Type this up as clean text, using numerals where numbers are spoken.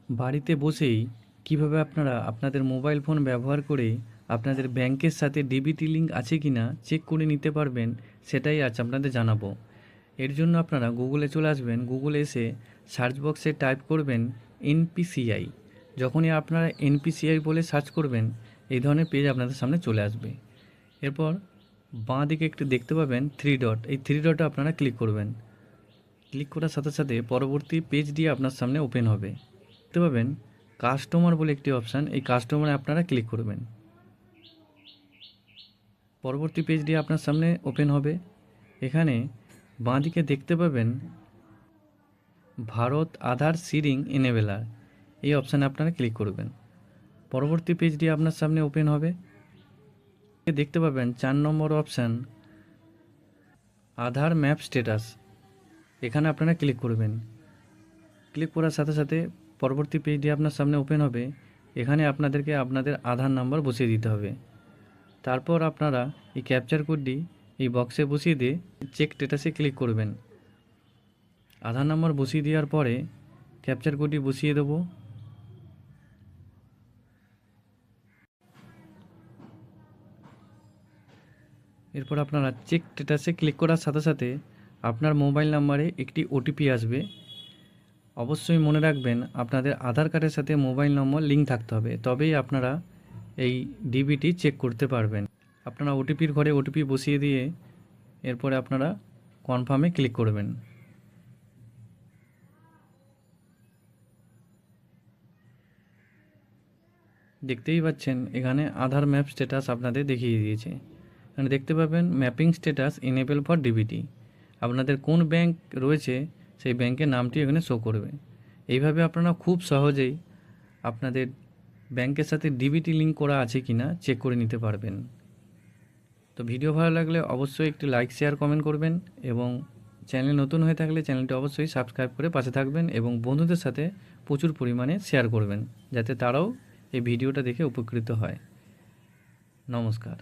বাড়িতে বসেই কিভাবে আপনারা আপনাদের মোবাইল ফোন ব্যবহার করে আপনাদের ব্যাংকের সাথে ডিবিটি লিঙ্ক আছে কি না চেক করে নিতে পারবেন, সেটাই আজ আপনাদের জানাবো। এর জন্য আপনারা গুগলে চলে আসবেন। গুগলে এসে সার্চ বক্সে টাইপ করবেন এনপিসিআই। যখনই আপনারা এনপিসিআই বলে সার্চ করবেন, এই ধরনের পেজ আপনাদের সামনে চলে আসবে। এরপর বাঁ দিকে একটু দেখতে পাবেন থ্রি ডট, এই থ্রি ডটে আপনারা ক্লিক করবেন। ক্লিক করার সাথে সাথে পরবর্তী পেজটি আপনার সামনে ওপেন হবে। দেখতে পাবেন কাস্টমার বলে একটি অপশান, এই কাস্টমারে আপনারা ক্লিক করবেন। পরবর্তী পেজটি আপনার সামনে ওপেন হবে। এখানে বাঁদিকে দেখতে পাবেন ভারত আধার সিডিং এনেবেলার, এই অপশানে আপনারা ক্লিক করবেন। পরবর্তী পেজটি আপনার সামনে ওপেন হবে। দেখতে পাবেন 4 নম্বর অপশান আধার ম্যাপ স্ট্যাটাস, এখানে আপনারা ক্লিক করবেন। ক্লিক করার সাথে সাথে পরবর্তী পেজটি আপনার সামনে ওপেন হবে। এখানে আপনাদেরকে আপনাদের আধার নাম্বার বসিয়ে দিতে হবে। তারপর আপনারা এই ক্যাপচার কোডটি এই বক্সে বসিয়ে দিয়ে চেক স্ট্যাটাসে ক্লিক করবেন। আধার নাম্বার বসিয়ে দেওয়ার পরে ক্যাপচার কোডটি বসিয়ে দেবো। এরপর আপনারা চেক স্ট্যাটাসে ক্লিক করার সাথে সাথে আপনার মোবাইল নাম্বারে একটি ওটিপি আসবে। অবশ্যই মনে রাখবেন আপনাদের আধার কার্ডের সাথে মোবাইল নম্বর লিঙ্ক থাকতে হবে, তবেই আপনারা এই ডিবিটি চেক করতে পারবেন। আপনারা ওটিপির ঘরে ওটিপি বসিয়ে দিয়ে এরপরে আপনারা কনফার্মে ক্লিক করবেন। দেখতেই পাচ্ছেন এখানে আধার ম্যাপ স্ট্যাটাস আপনাদের দেখিয়ে দিয়েছে। এখানে দেখতে পাবেন mapping status enable for DBT, আপনাদের কোন ব্যাংক রয়েছে সেই ব্যাংকের নামটি এখানে শো করবে। এইভাবে আপনারা খুব সহজেই আপনাদের ব্যাংকের সাথে ডিবিটি লিঙ্ক করা আছে কি না চেক করে নিতে পারবেন। তো ভিডিও ভালো লাগলে অবশ্যই একটি লাইক শেয়ার কমেন্ট করবেন এবং চ্যানেল নতুন হয়ে থাকলে চ্যানেলটি অবশ্যই সাবস্ক্রাইব করে পাশে থাকবেন এবং বন্ধুদের সাথে প্রচুর পরিমাণে শেয়ার করবেন, যাতে তারাও এই ভিডিওটা দেখে উপকৃত হয়। নমস্কার।